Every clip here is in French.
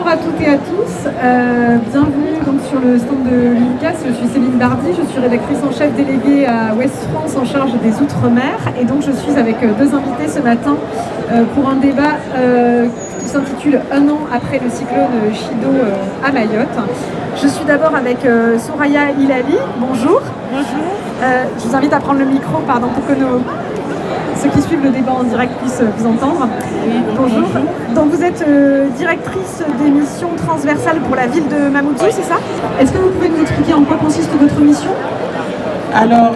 Bonjour à toutes et à tous, bienvenue donc sur le stand de l'UNICAS. Je suis Céline Bardy, je suis rédactrice en chef déléguée à Ouest France en charge des Outre-mer et donc je suis avec deux invités ce matin pour un débat qui s'intitule « Un an après le cyclone Chido à Mayotte ». Je suis d'abord avec Soraya Hilali, bonjour. Bonjour. Je vous invite à prendre le micro pour que ceux qui suivent le débat en direct puissent vous entendre. Oui, bonjour. Donc vous êtes directrice des missions transversales pour la ville de Mamoudzou, c'est ça? Est-ce que vous pouvez nous expliquer en quoi consiste votre mission? Alors,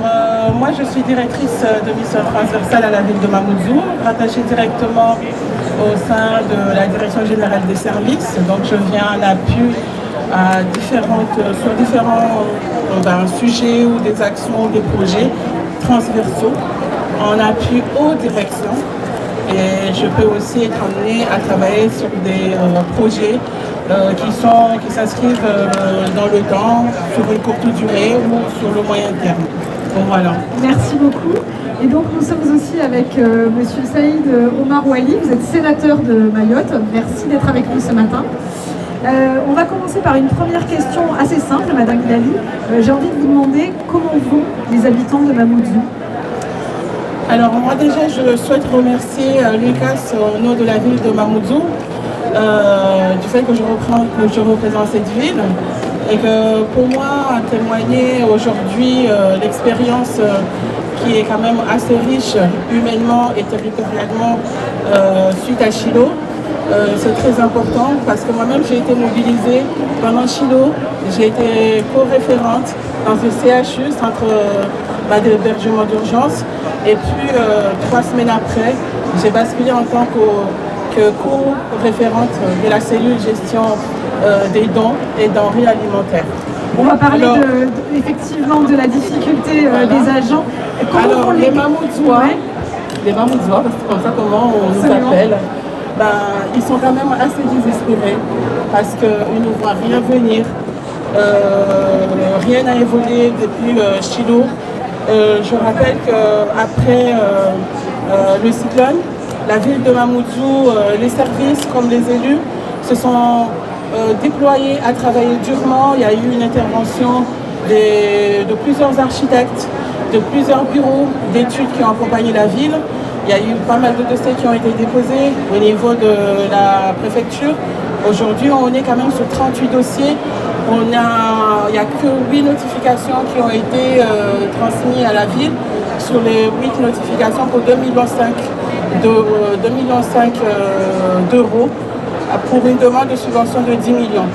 moi je suis directrice de mission transversale à la ville de Mamoudzou, rattachée directement au sein de la direction générale des services. Donc je viens en appui à sur différents sujets ou des actions, des projets transversaux en appui aux directions. Et je peux aussi être amenée à travailler sur des projets qui s'inscrivent dans le temps, sur une courte durée ou sur le moyen terme. Donc voilà. Merci beaucoup. Et donc nous sommes aussi avec Monsieur Saïd Omar Ouali, vous êtes sénateur de Mayotte. Merci d'être avec nous ce matin. On va commencer par une première question assez simple, Madame Hilali. J'ai envie de vous demander comment vont les habitants de Mamoudzou? Alors moi déjà je souhaite remercier Lucas au nom de la ville de Mamoudzou du fait que je représente cette ville et que pour moi témoigner aujourd'hui l'expérience qui est quand même assez riche humainement et territorialement suite à Chido. C'est très important parce que moi-même j'ai été mobilisée pendant Chido, j'ai été co-référente dans le CHU, centre d'hébergement d'urgence, et puis 3 semaines après, j'ai basculé en tant que co-référente de la cellule gestion des dons et denrées alimentaires. On va parler effectivement de la difficulté des agents. Alors les Mamoudzois, c'est comme ça comment on nous appelle, ils sont quand même assez désespérés parce qu'ils ne voient rien venir. Rien n'a évolué depuis Chido. Je rappelle qu'après le cyclone, la ville de Mamoudzou, les services comme les élus se sont déployés à travailler durement. Il y a eu une intervention de plusieurs architectes, de plusieurs bureaux d'études qui ont accompagné la ville. Il y a eu pas mal de dossiers qui ont été déposés au niveau de la préfecture. Aujourd'hui, on est quand même sur 38 dossiers. Il n'y a que 8 notifications qui ont été transmises à la ville sur les 8 notifications pour 2,5 millions d'euros pour une demande de subvention de 10 millions.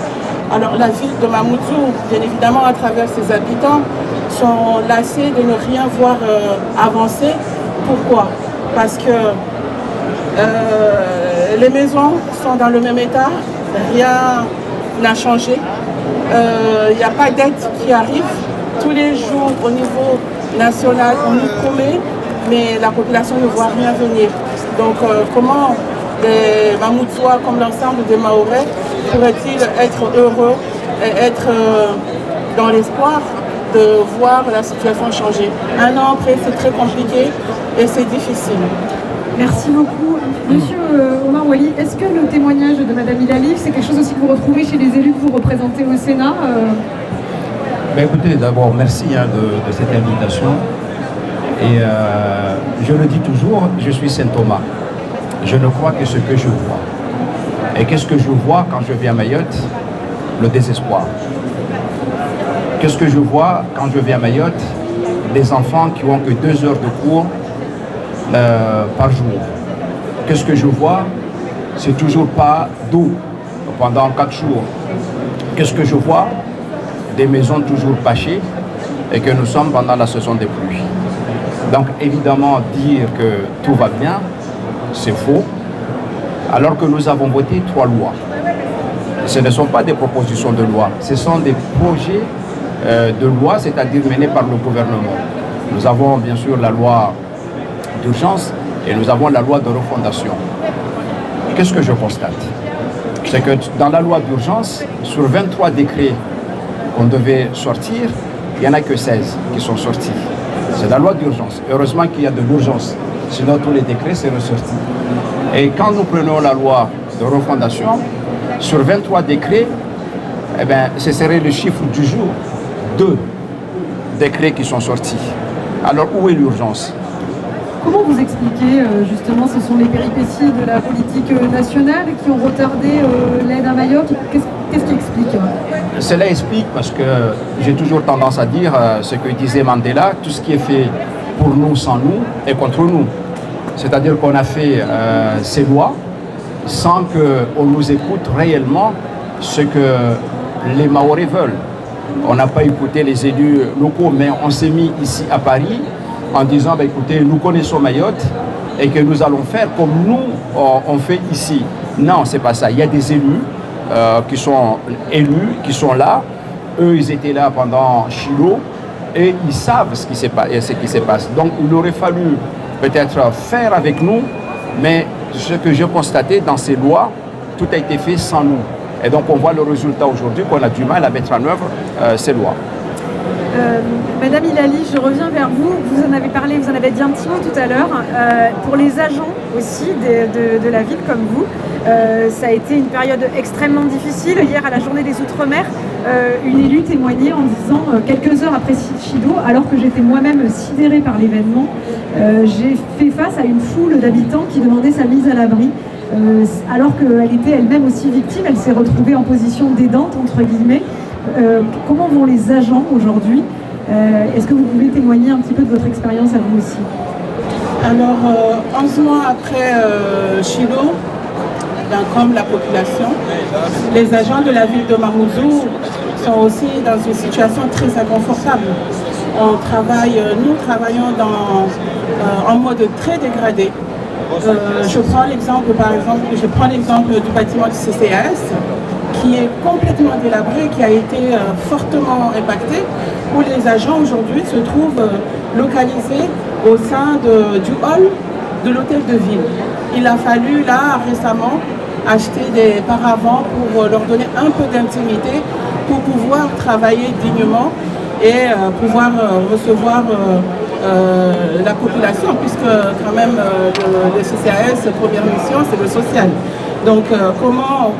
Alors la ville de Mamoudzou, bien évidemment à travers ses habitants, sont lassés de ne rien voir avancer. Pourquoi? Parce que les maisons sont dans le même état, rien n'a changé. Il n'y a pas d'aide qui arrive. Tous les jours au niveau national, on nous promet, mais la population ne voit rien venir. Donc comment les Mamoudzois, comme l'ensemble des Mahorais, pourraient-ils être heureux et être dans l'espoir de voir la situation changer? Un an après, c'est très compliqué et c'est difficile. Merci beaucoup. Monsieur Omar Ouali, est-ce que le témoignage de Madame Hilali, c'est quelque chose aussi que vous retrouvez chez les élus que vous représentez au Sénat? Écoutez, d'abord, merci de cette invitation. Et je le dis toujours, je suis Saint Thomas. Je ne crois que ce que je vois. Et qu'est-ce que je vois quand je viens à Mayotte? Le désespoir. Qu'est-ce que je vois quand je viens à Mayotte? Des enfants qui n'ont que 2 heures de cours par jour. Qu'est-ce que je vois? C'est toujours pas d'eau pendant 4 jours. Qu'est-ce que je vois? Des maisons toujours bâchées et que nous sommes pendant la saison des pluies. Donc évidemment dire que tout va bien, c'est faux, alors que nous avons voté 3 lois. Ce ne sont pas des propositions de loi, ce sont des projets de loi, c'est-à-dire menés par le gouvernement. Nous avons bien sûr la loi d'urgence et nous avons la loi de refondation. Qu'est-ce que je constate? C'est que dans la loi d'urgence, sur 23 décrets qu'on devait sortir, il n'y en a que 16 qui sont sortis. C'est la loi d'urgence. Heureusement qu'il y a de l'urgence, sinon tous les décrets seraient ressortis. Et quand nous prenons la loi de refondation, Sur 23 décrets, eh ben, ce serait le chiffre du jour. 2 décrets qui sont sortis. Alors où est l'urgence? Comment vous expliquez justement, ce sont les péripéties de la politique nationale qui ont retardé l'aide à Mayotte? Qu'est-ce qui explique? Cela explique parce que j'ai toujours tendance à dire ce que disait Mandela, tout ce qui est fait pour nous sans nous est contre nous. C'est-à-dire qu'on a fait ces lois sans qu'on nous écoute réellement ce que les Mahorais veulent. On n'a pas écouté les élus locaux, mais on s'est mis ici à Paris en disant, bah, écoutez, nous connaissons Mayotte et que nous allons faire comme nous, on fait ici. Non, c'est pas ça. Il y a des élus qui sont élus, qui sont là. Eux, ils étaient là pendant Chilo et ils savent ce qui se passe. Donc, il aurait fallu peut-être faire avec nous, mais ce que j'ai constaté dans ces lois, tout a été fait sans nous. Et donc, on voit le résultat aujourd'hui qu'on a du mal à mettre en œuvre ces lois. Madame Hilali, je reviens vers vous. Vous en avez parlé, vous en avez dit un petit mot tout à l'heure. Pour les agents aussi de la ville comme vous, ça a été une période extrêmement difficile. Hier, à la journée des Outre-mer, une élue témoignait en disant quelques heures après Chilo, alors que j'étais moi-même sidérée par l'événement, j'ai fait face à une foule d'habitants qui demandaient sa mise à l'abri. Alors qu'elle était elle-même aussi victime, elle s'est retrouvée en position d'aidante, entre guillemets. Comment vont les agents aujourd'hui? Est-ce que vous pouvez témoigner un petit peu de votre expérience à vous aussi? Alors, 11 mois après Chilo, comme la population, les agents de la ville de Mamoudzou sont aussi dans une situation très inconfortable. Nous travaillons en mode très dégradé. Je prends l'exemple du bâtiment du CCAS qui est complètement délabré, qui a été fortement impacté, où les agents aujourd'hui se trouvent localisés au sein du hall de l'hôtel de ville. Il a fallu là récemment acheter des paravents pour leur donner un peu d'intimité pour pouvoir travailler dignement et pouvoir recevoir la population, puisque quand même le CCAS, première mission, c'est le social. Donc comment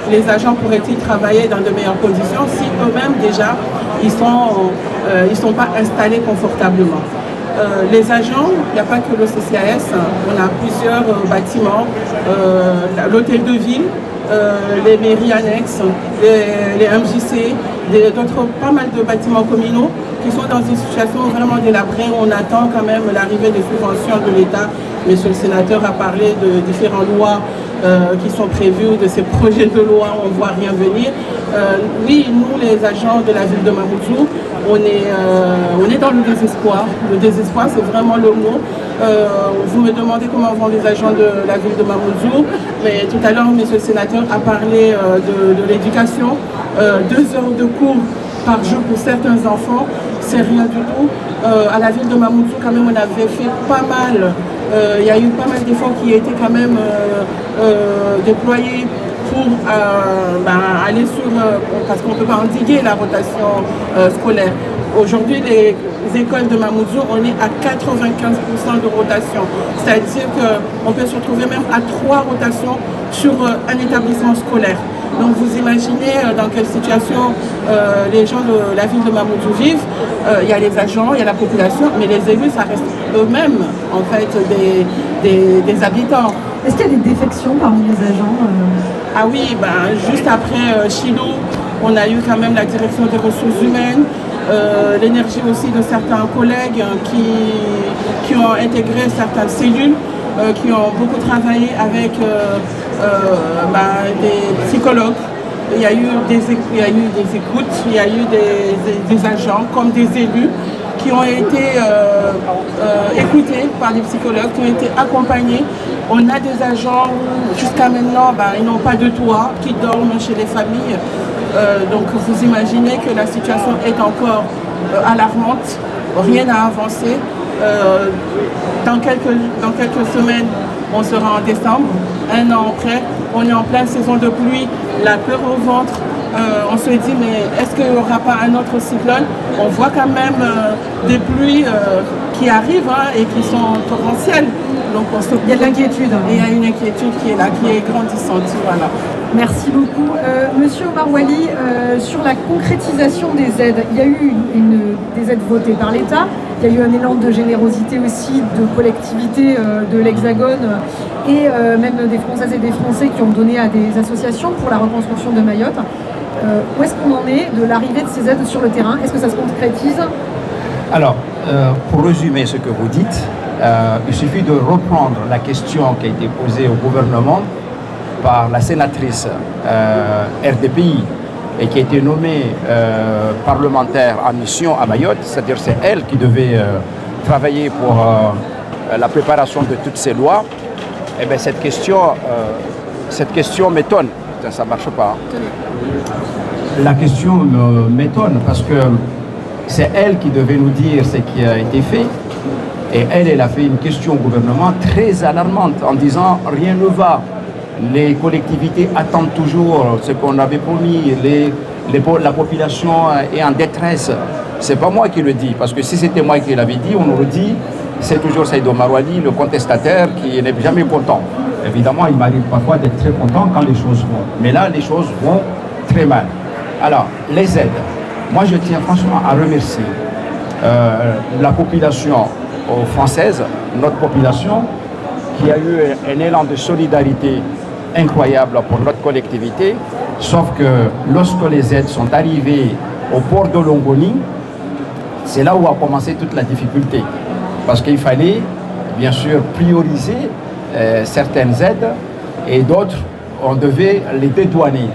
les agents pourraient-ils travailler dans de meilleures conditions si eux-mêmes déjà ils sont pas installés confortablement? Les agents, il n'y a pas que le CCAS, on a plusieurs bâtiments, l'hôtel de ville, les mairies annexes, les MJC, pas mal de bâtiments communaux qui sont dans une situation vraiment délabrée. On attend quand même l'arrivée des subventions de l'État. Monsieur le sénateur a parlé de différentes lois qui sont prévues, de ces projets de loi, on ne voit rien venir. Oui, nous les agents de la ville de Mamoudzou, on est dans le désespoir. Le désespoir, c'est vraiment le mot. Vous me demandez comment vont les agents de la ville de Mamoudzou, mais tout à l'heure, monsieur le sénateur a parlé de l'éducation. 2 heures de cours par jour pour certains enfants, c'est rien du tout. À la ville de Mamoudzou, quand même, on avait fait pas mal. Il y a eu pas mal d'efforts qui étaient quand même déployés pour aller sur, parce qu'on ne peut pas endiguer la rotation scolaire. Aujourd'hui, les écoles de Mamoudzou, on est à 95% de rotation. C'est-à-dire qu'on peut se retrouver même à 3 rotations sur un établissement scolaire. Donc vous imaginez dans quelle situation les gens de la ville de Mamoudzou vivent. Il y a les agents, il y a la population, mais les élus, ça reste eux-mêmes en fait des habitants. Est-ce qu'il y a des défections parmi les agents Ah oui, juste après Chilo, on a eu quand même la direction des ressources humaines, l'énergie aussi de certains collègues qui ont intégré certaines cellules, qui ont beaucoup travaillé avec des psychologues. Il y a eu des écoutes, il y a eu des agents comme des élus qui ont été écoutés par les psychologues, qui ont été accompagnés. On a des agents jusqu'à maintenant, ils n'ont pas de toit, qui dorment chez les familles. Donc vous imaginez que la situation est encore alarmante, rien n'a avancé. Dans quelques semaines, on sera en décembre, 1 an après, on est en pleine saison de pluie, la peur au ventre. On se dit, mais est-ce qu'il n'y aura pas un autre cyclone? On voit quand même des pluies qui arrivent et qui sont torrentielles. Donc il y a de l'inquiétude. Il y a une inquiétude qui est là, qui est grandissante. Voilà. Merci beaucoup. Monsieur Omar Wali, sur la concrétisation des aides, il y a eu des aides votées par l'État, il y a eu un élan de générosité aussi de collectivités de l'Hexagone et même des Françaises et des Français qui ont donné à des associations pour la reconstruction de Mayotte. Où est-ce qu'on en est de l'arrivée de ces aides sur le terrain? Est-ce que ça se concrétise? Alors, pour résumer ce que vous dites, il suffit de reprendre la question qui a été posée au gouvernement par la sénatrice RDPI et qui a été nommée parlementaire en mission à Mayotte, c'est-à-dire c'est elle qui devait travailler pour la préparation de toutes ces lois. Eh bien, cette question m'étonne. Ça ne marche pas. La question m'étonne parce que c'est elle qui devait nous dire ce qui a été fait. Et elle a fait une question au gouvernement très alarmante en disant rien ne va. Les collectivités attendent toujours ce qu'on avait promis. La population est en détresse. C'est pas moi qui le dis, parce que si c'était moi qui l'avais dit, on aurait dit c'est toujours Seyd Omar Wali, le contestataire, qui n'est jamais content. Évidemment, il m'arrive parfois d'être très content quand les choses vont. Mais là, les choses vont très mal. Alors, les aides. Moi, je tiens franchement à remercier la population française, notre population, qui a eu un élan de solidarité incroyable pour notre collectivité. Sauf que lorsque les aides sont arrivées au port de Longoni, c'est là où a commencé toute la difficulté. Parce qu'il fallait, bien sûr, prioriser certaines aides et d'autres, on devait les dédouaner.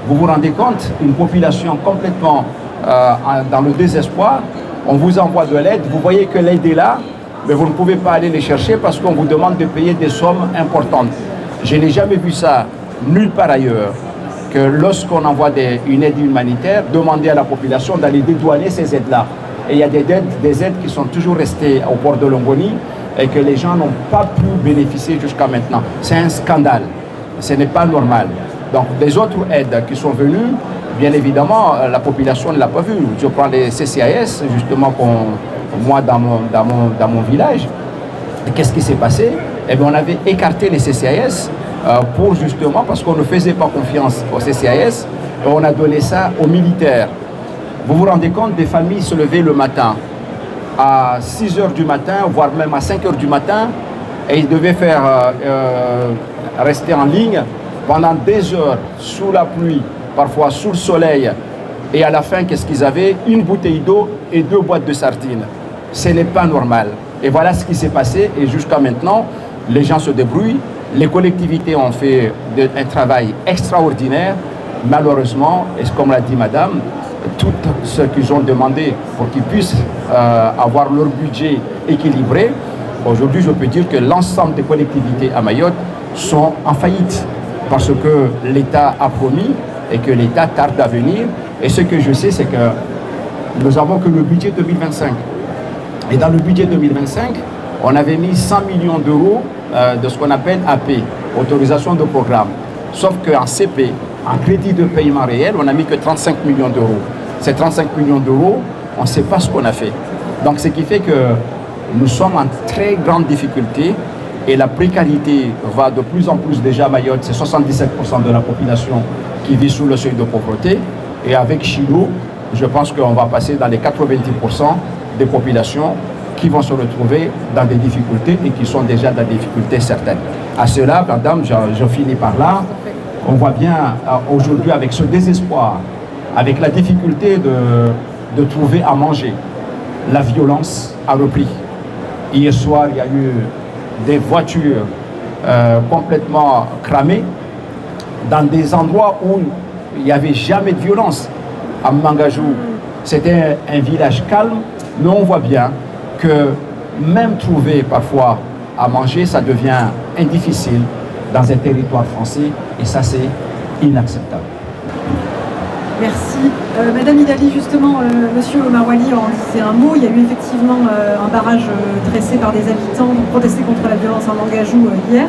Vous vous rendez compte, une population complètement dans le désespoir, on vous envoie de l'aide, vous voyez que l'aide est là, mais vous ne pouvez pas aller les chercher parce qu'on vous demande de payer des sommes importantes. Je n'ai jamais vu ça nulle part ailleurs, que lorsqu'on envoie une aide humanitaire, demander à la population d'aller dédouaner ces aides-là. Et il y a des aides qui sont toujours restées au port de Longoni et que les gens n'ont pas pu bénéficier jusqu'à maintenant. C'est un scandale. Ce n'est pas normal. Donc, les autres aides qui sont venues, bien évidemment, la population ne l'a pas vu. Je prends les CCAS, justement, moi, dans mon village. Qu'est-ce qui s'est passé? Eh bien, on avait écarté les CCAS pour justement, parce qu'on ne faisait pas confiance aux CCAS, et on a donné ça aux militaires. Vous vous rendez compte, des familles se levaient le matin à 6 h du matin, voire même à 5 h du matin, et ils devaient rester en ligne pendant des heures, sous la pluie, parfois sous le soleil. Et à la fin, qu'est-ce qu'ils avaient? Une bouteille d'eau et 2 boîtes de sardines. Ce n'est pas normal. Et voilà ce qui s'est passé. Et jusqu'à maintenant, les gens se débrouillent. Les collectivités ont fait un travail extraordinaire. Malheureusement, et comme l'a dit madame, tout ce qu'ils ont demandé pour qu'ils puissent avoir leur budget équilibré, aujourd'hui, je peux dire que l'ensemble des collectivités à Mayotte sont en faillite parce que l'État a promis et que l'État tarde à venir. Et ce que je sais, c'est que nous avons que le budget 2025. Et dans le budget 2025, on avait mis 100 millions d'euros de ce qu'on appelle AP, autorisation de programme. Sauf qu'en CP, en crédit de paiement réel, on n'a mis que 35 millions d'euros. Ces 35 millions d'euros, on ne sait pas ce qu'on a fait. Donc ce qui fait que nous sommes en très grande difficulté et la précarité va de plus en plus. Déjà à Mayotte, c'est 77% de la population qui vit sous le seuil de pauvreté. Et avec Chilo, je pense qu'on va passer dans les 90% des populations qui vont se retrouver dans des difficultés et qui sont déjà dans des difficultés certaines. À cela, madame, je finis par là. On voit bien aujourd'hui avec ce désespoir, avec la difficulté de trouver à manger, la violence a repris. Hier soir, il y a eu des voitures complètement cramées dans des endroits où il n'y avait jamais de violence. À Mangajou, c'était un village calme, mais on voit bien que même trouver parfois à manger, ça devient difficile dans un territoire français et ça c'est inacceptable. Merci. Madame Idali, justement, Monsieur Omar Wali en disait un mot. Il y a eu effectivement un barrage dressé par des habitants pour protester contre la violence à Mangajou hier.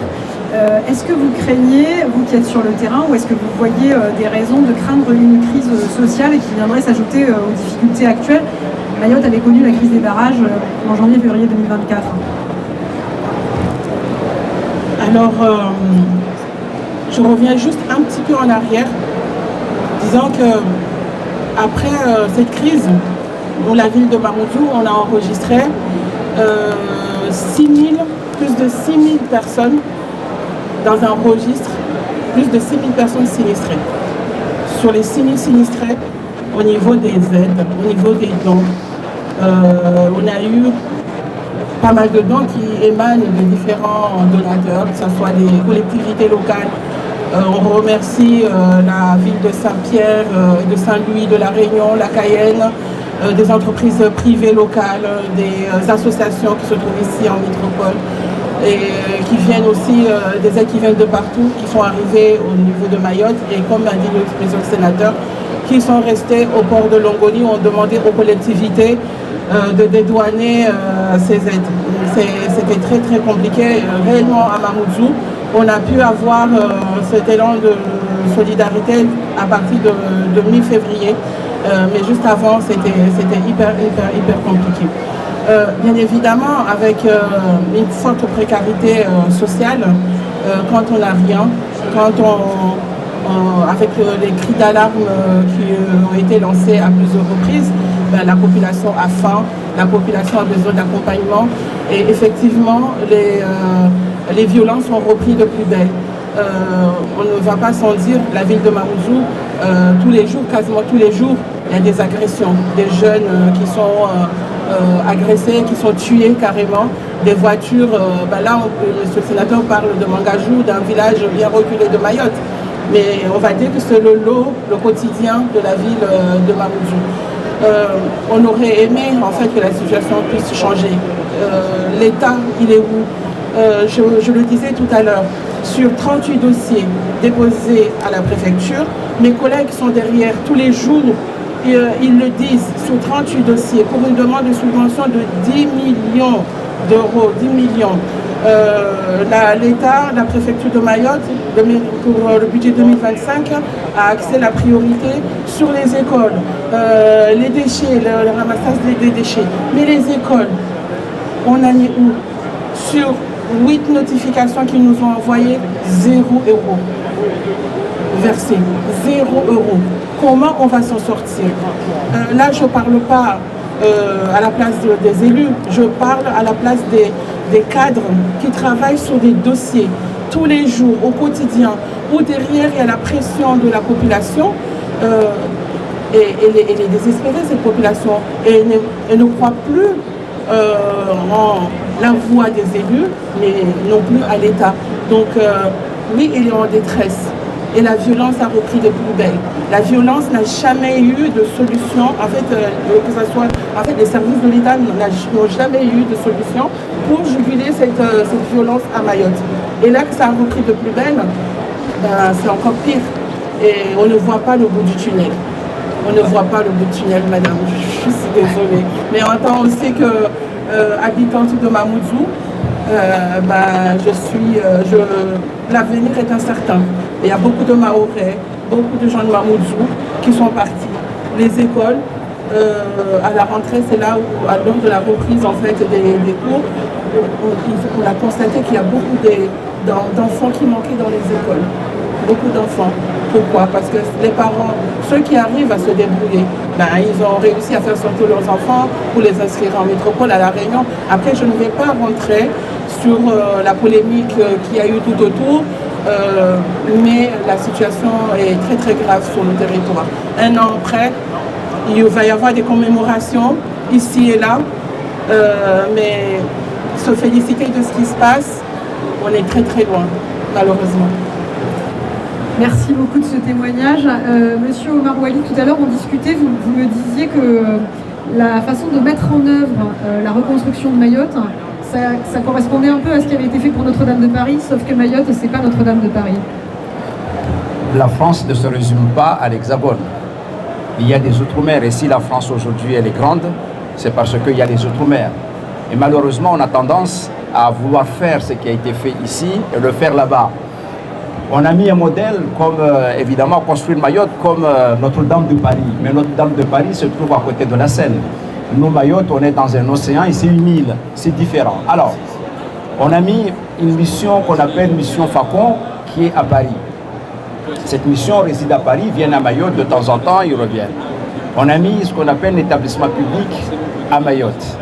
Est-ce que vous craignez, vous qui êtes sur le terrain, ou est-ce que vous voyez des raisons de craindre une crise sociale qui viendrait s'ajouter aux difficultés actuelles? Mayotte avait connu la crise des barrages en janvier-février 2024. Alors, Je reviens juste un petit peu en arrière, disant que après cette crise, dans la ville de Mamoudzou, on a enregistré plus de 6 000 personnes dans un registre, plus de 6 000 personnes sinistrées. Sur les 6 000 sinistrés, au niveau des aides, au niveau des dons, on a eu pas mal de dons qui émanent de différents donateurs, que ce soit des collectivités locales. On remercie la ville de Saint-Pierre, de Saint-Louis, de La Réunion, la Cayenne, des entreprises privées locales, des associations qui se trouvent ici en métropole et qui viennent aussi, des aides qui viennent de partout, qui sont arrivées au niveau de Mayotte et comme a dit le président sénateur, qui sont restés au port de Longoni, ont demandé aux collectivités de dédouaner ces aides. C'était très très compliqué. Réellement à Mamoudzou, on a pu avoir cet élan de solidarité à partir de mi-février, mais juste avant c'était hyper compliqué. Bien évidemment, avec une forte précarité sociale, quand on n'a rien, avec les cris d'alarme qui ont été lancés à plusieurs reprises, la population a faim, la population a besoin d'accompagnement et effectivement les violences ont repris de plus belle. On ne va pas sans dire, la ville de Mamoudzou, tous les jours, quasiment tous les jours, il y a des agressions, des jeunes qui sont agressés, qui sont tués carrément, des voitures, là le sénateur parle de Mangajou, d'un village bien reculé de Mayotte, mais on va dire que c'est le lot, le quotidien de la ville de Mamoudzou. On aurait aimé en fait que la situation puisse changer. L'État, il est où? Je le disais tout à l'heure, sur 38 dossiers déposés à la préfecture, mes collègues sont derrière tous les jours, ils le disent, sur 38 dossiers pour une demande de subvention de 10 millions d'euros, 10 millions. L'État, la préfecture de Mayotte, pour le budget 2025, a axé la priorité sur les écoles, les déchets, le ramassage des déchets. Mais les écoles, on en est où? Sur 8 notifications qu'ils nous ont envoyées, 0 € versé, 0 €. Comment on va s'en sortir? Là, je ne parle pas à la place des élus, je parle à la place des cadres qui travaillent sur des dossiers tous les jours, au quotidien, où derrière il y a la pression de la population et elle est désespérée, cette population, et elle ne croit plus en la voix des élus, mais non plus à l'État. Donc oui, il est en détresse. Et la violence a repris de plus belle. La violence n'a jamais eu de solution. En fait, que ce soit, les services de l'État n'ont jamais eu de solution pour juguler cette violence à Mayotte. Et là que ça a repris de plus belle, c'est encore pire. Et on ne voit pas le bout du tunnel. On ne voit pas le bout du tunnel, madame. Je suis désolée. Mais en tant aussi que habitante de Mamoudzou, l'avenir est incertain. Il y a beaucoup de Mahorais, beaucoup de gens de Mamoudzou qui sont partis. Les écoles, à la rentrée, c'est là où, lors de la reprise en fait, des cours, on a constaté qu'il y a beaucoup d'enfants qui manquaient dans les écoles. Beaucoup d'enfants. Pourquoi? Parce que les parents, ceux qui arrivent à se débrouiller, ils ont réussi à faire sortir leurs enfants pour les inscrire en métropole à La Réunion. Après, je ne vais pas rentrer sur la polémique qu'il y a eu tout autour, mais la situation est très très grave sur le territoire. Un an après, il va y avoir des commémorations ici et là, mais se féliciter de ce qui se passe, on est très très loin, malheureusement. Merci beaucoup de ce témoignage. Monsieur Omar Wali, tout à l'heure on discutait, vous me disiez que la façon de mettre en œuvre la reconstruction de Mayotte, ça correspondait un peu à ce qui avait été fait pour Notre-Dame de Paris, sauf que Mayotte, c'est pas Notre-Dame de Paris. La France ne se résume pas à l'Hexagone. Il y a des outre-mer et si la France aujourd'hui elle est grande, c'est parce qu'il y a des outre-mer. Et malheureusement, on a tendance à vouloir faire ce qui a été fait ici et le faire là-bas. On a mis un modèle comme, évidemment, construire Mayotte comme Notre-Dame de Paris. Mais Notre-Dame de Paris se trouve à côté de la Seine. Nous, Mayotte, on est dans un océan et c'est une île. C'est différent. Alors, on a mis une mission qu'on appelle mission Facon qui est à Paris. Cette mission réside à Paris, viennent à Mayotte de temps en temps, ils reviennent. On a mis ce qu'on appelle l'établissement public à Mayotte.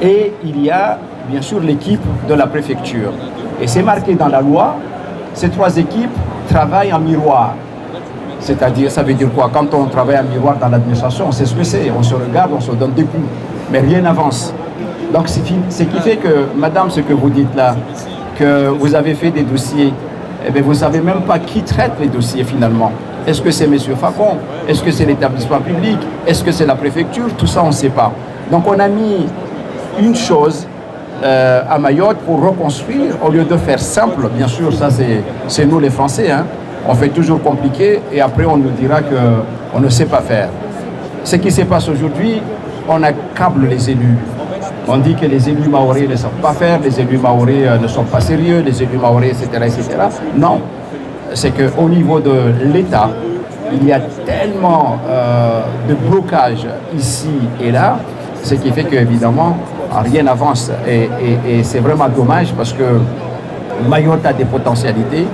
Et il y a bien sûr l'équipe de la préfecture. Et c'est marqué dans la loi, ces trois équipes travaillent en miroir. C'est-à-dire, ça veut dire quoi? Quand on travaille en miroir dans l'administration, on sait ce que c'est. On se regarde, on se donne des coups. Mais rien n'avance. Donc, ce qui fait que, madame, ce que vous dites là, que vous avez fait des dossiers, eh bien, vous ne savez même pas qui traite les dossiers finalement. Est-ce que c'est M. Facon? Est-ce que c'est l'établissement public? Est-ce que c'est la préfecture? Tout ça, on ne sait pas. Donc, on a mis une chose à Mayotte pour reconstruire, au lieu de faire simple. Bien sûr, ça, c'est nous les Français, hein. On fait toujours compliqué et après, on nous dira qu'on ne sait pas faire. Ce qui se passe aujourd'hui, on accable les élus. On dit que les élus mahorais ne savent pas faire, les élus mahorais ne sont pas sérieux, les élus mahorais, etc., etc. Non, c'est qu'au niveau de l'État, il y a tellement de blocages ici et là, ce qui fait qu'évidemment, rien n'avance. Et c'est vraiment dommage parce que Mayotte a des potentialités.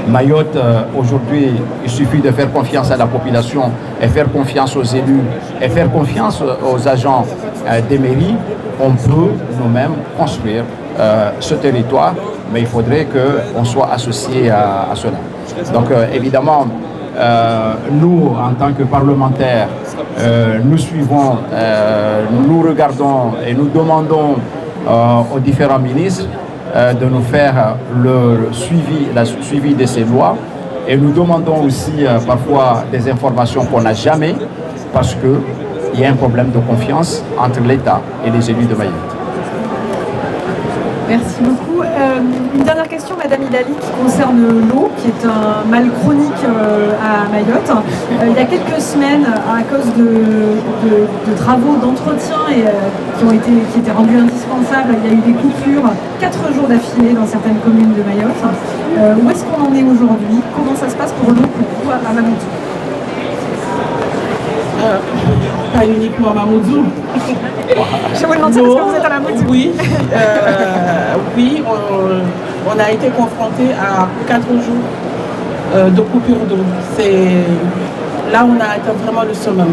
Mayotte, aujourd'hui, il suffit de faire confiance à la population et faire confiance aux élus et faire confiance aux agents des mairies. On peut nous-mêmes construire ce territoire, mais il faudrait qu'on soit associé à cela. Donc évidemment, nous, en tant que parlementaires, nous suivons, nous regardons et nous demandons aux différents ministres de nous faire le suivi de ces lois. Et nous demandons aussi parfois des informations qu'on n'a jamais, parce qu'il y a un problème de confiance entre l'État et les élus de Mayotte. Merci beaucoup. Une dernière question, Madame Hilali, qui concerne l'eau, qui est un mal chronique à Mayotte. Il y a quelques semaines, à cause de travaux d'entretien qui étaient rendus indispensables, il y a eu des coupures 4 jours d'affilée dans certaines communes de Mayotte. Où est-ce qu'on en est aujourd'hui? Comment ça se passe pour l'eau à Mamoudzou? Pas uniquement à Mamoudzou. Je vous demande ça parce que vous êtes à Mamoudzou. Oui, oui, on a été confronté à 4 jours de coupure d'eau. Là, on a atteint vraiment le summum.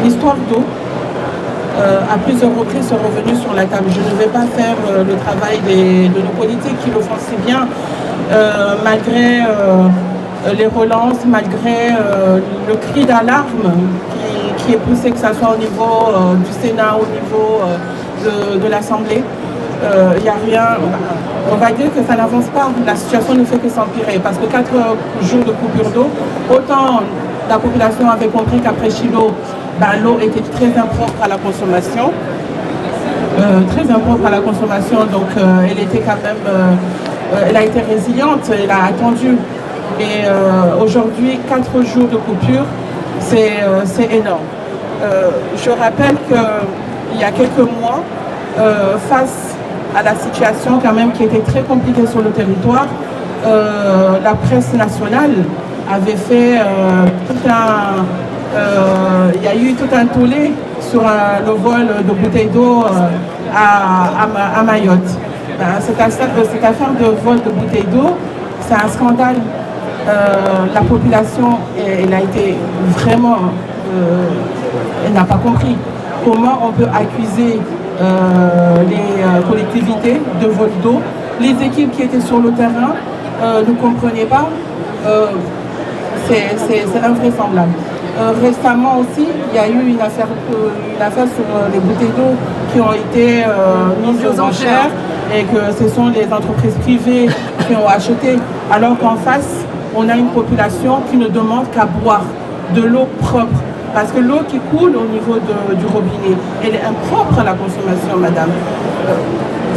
L'histoire d'eau, à plusieurs reprises, sont revenues sur la table. Je ne vais pas faire le travail de nos politiques qui le font si bien, malgré les relances, malgré le cri d'alarme qui est poussé, que ce soit au niveau du Sénat, au niveau de l'Assemblée. Il n'y a rien, on va dire que ça n'avance pas, la situation ne fait que s'empirer, parce que 4 jours de coupure d'eau, autant la population avait compris qu'après Chilo, l'eau était très impropre à la consommation, donc elle était quand même, elle a été résiliente, elle a attendu. Et aujourd'hui, 4 jours de coupure, c'est énorme. Je rappelle qu'il y a quelques mois, face à la situation quand même qui était très compliquée sur le territoire, la presse nationale avait fait il y a eu tout un tollé sur le vol de bouteilles d'eau à Mayotte. Cette affaire de vol de bouteilles d'eau, c'est un scandale. La population, elle a été vraiment, elle n'a pas compris comment on peut accuser les collectivités de vol d'eau. Les équipes qui étaient sur le terrain ne comprenaient pas. C'est invraisemblable. Récemment aussi, il y a eu une affaire sur les bouteilles d'eau qui ont été mises aux enchères et que ce sont les entreprises privées qui ont acheté, alors qu'en face, on a une population qui ne demande qu'à boire de l'eau propre. Parce que l'eau qui coule au niveau du robinet, elle est impropre à la consommation, madame.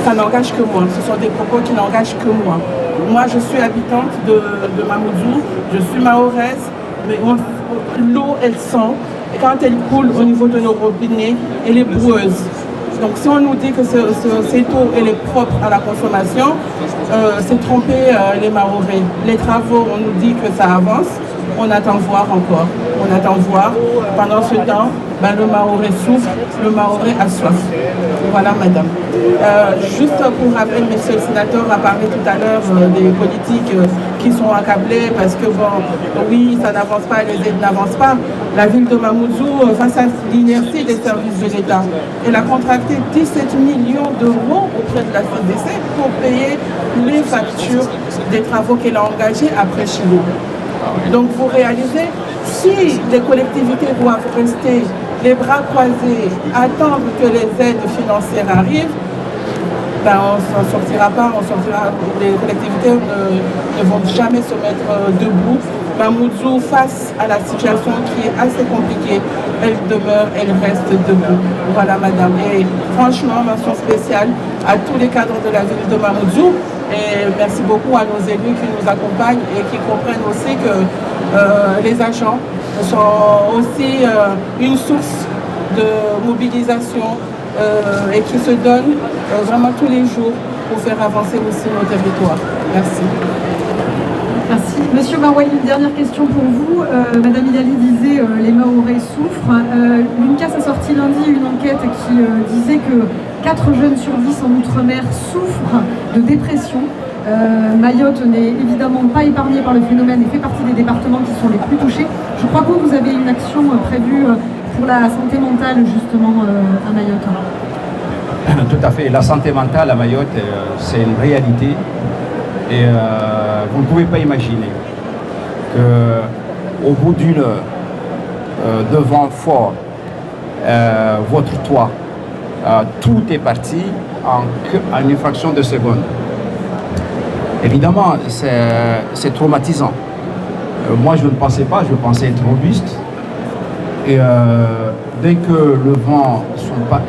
Ça n'engage que moi. Ce sont des propos qui n'engagent que moi. Moi, je suis habitante de Mamoudzou, je suis mahoraise, mais l'eau, elle sent. Et quand elle coule au niveau de nos robinets, elle est boueuse. Donc si on nous dit que cette eau elle est propre à la consommation, c'est tromper les Mahorais. Les travaux, on nous dit que ça avance, on attend voir encore. On attend voir. Pendant ce temps, le Mahorais souffre, le Mahorais a soif. Voilà, madame. Juste pour rappeler, monsieur le sénateur a parlé tout à l'heure des politiques qui sont accablées parce que, bon, oui, ça n'avance pas, les aides n'avancent pas. La ville de Mamoudzou, face à l'inertie des services de l'État, elle a contracté 17 millions d'euros auprès de la CDC pour payer les factures des travaux qu'elle a engagés après Chilo. Donc vous réalisez, si les collectivités doivent rester les bras croisés, attendre que les aides financières arrivent, on ne s'en sortira pas, les collectivités ne vont jamais se mettre debout. Mamoudzou, face à la situation qui est assez compliquée, elle demeure, elle reste debout. Voilà, madame. Et franchement, mention spéciale à tous les cadres de la ville de Mamoudzou. Et merci beaucoup à nos élus qui nous accompagnent et qui comprennent aussi que les agents sont aussi une source de mobilisation et qui se donnent vraiment tous les jours pour faire avancer aussi nos territoires. Merci. Merci. Monsieur Marouane, une dernière question pour vous. Madame Idali disait les Mahorais souffrent. L'UNCAS a sorti lundi une enquête qui disait que 4 jeunes sur 10 en Outre-mer souffrent de dépression. Mayotte n'est évidemment pas épargnée par le phénomène et fait partie des départements qui sont les plus touchés. Je crois que vous avez une action prévue pour la santé mentale justement à Mayotte. Tout à fait. La santé mentale à Mayotte, c'est une réalité. Et vous ne pouvez pas imaginer qu'au bout d'une heure, de vent fort, votre toit, tout est parti en une fraction de seconde. Évidemment, c'est traumatisant. Moi, je ne pensais pas, je pensais être robuste. Et dès que le vent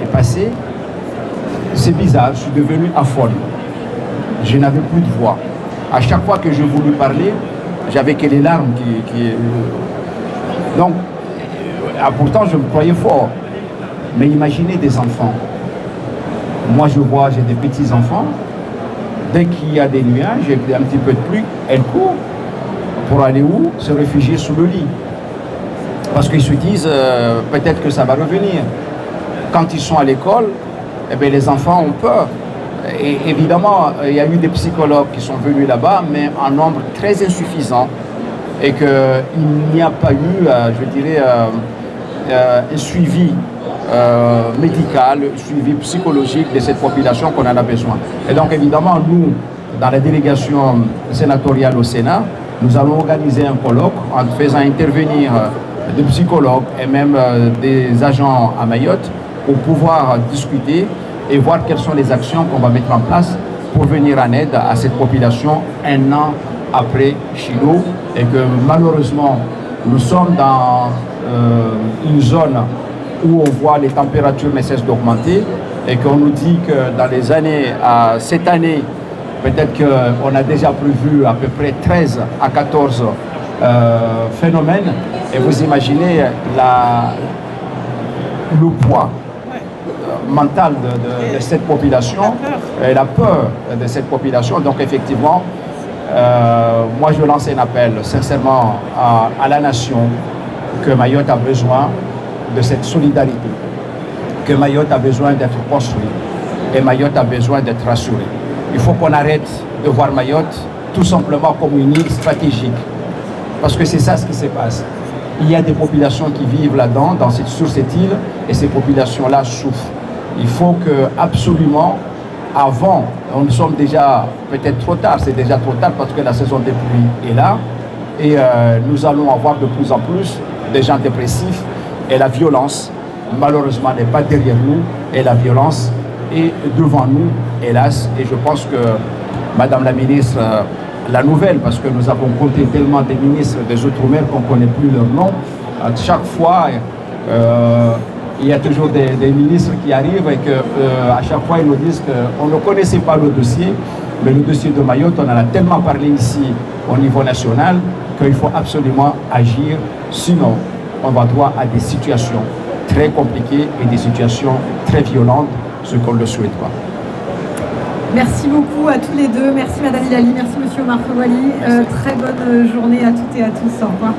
est passé, c'est bizarre, je suis devenu affole. Je n'avais plus de voix. À chaque fois que je voulais parler, j'avais que les larmes qui... Donc, pourtant, je me croyais fort. Mais imaginez des enfants. Moi, j'ai des petits-enfants. Dès qu'il y a des nuages, et un petit peu de pluie, elles courent. Pour aller où? Se réfugier sous le lit. Parce qu'ils se disent, peut-être que ça va revenir. Quand ils sont à l'école, eh bien, les enfants ont peur. Et évidemment, il y a eu des psychologues qui sont venus là-bas, mais en nombre très insuffisant. Et qu'il n'y a pas eu, je dirais, un suivi médical, un suivi psychologique de cette population qu'on en a besoin. Et donc, évidemment, nous, dans la délégation sénatoriale au Sénat, nous allons organiser un colloque en faisant intervenir des psychologues et même des agents à Mayotte pour pouvoir discuter et voir quelles sont les actions qu'on va mettre en place pour venir en aide à cette population un an après Chilo, et que malheureusement nous sommes dans une zone où on voit les températures ne cessent d'augmenter et qu'on nous dit que dans les années, cette année, peut-être qu'on a déjà prévu à peu près 13 à 14 phénomènes, et vous imaginez le poids mental de cette population et la peur de cette population. Donc effectivement, moi je lance un appel sincèrement à la nation que Mayotte a besoin de cette solidarité, que Mayotte a besoin d'être construit et Mayotte a besoin d'être rassurée. Il faut qu'on arrête de voir Mayotte tout simplement comme une île stratégique, parce que c'est ça ce qui se passe. Il y a des populations qui vivent là-dedans, sur cette île, et ces populations-là souffrent. Il faut que, absolument, avant, nous sommes déjà peut-être trop tard, c'est déjà trop tard parce que la saison des pluies est là, et nous allons avoir de plus en plus des gens dépressifs, et la violence, malheureusement, n'est pas derrière nous, et la violence est devant nous, hélas, et je pense que, Madame la ministre, la nouvelle, parce que nous avons compté tellement des ministres des Outre-mer qu'on ne connaît plus leur nom. À chaque fois, il y a toujours des ministres qui arrivent et qu'à chaque fois, ils nous disent qu'on ne connaissait pas le dossier, mais le dossier de Mayotte, on en a tellement parlé ici au niveau national qu'il faut absolument agir, sinon on va droit à des situations très compliquées et des situations très violentes, ce qu'on ne le souhaite pas. Merci beaucoup à tous les deux. Merci Madame Hilali, merci Monsieur Omar Fawali. Très bonne journée à toutes et à tous. Au revoir.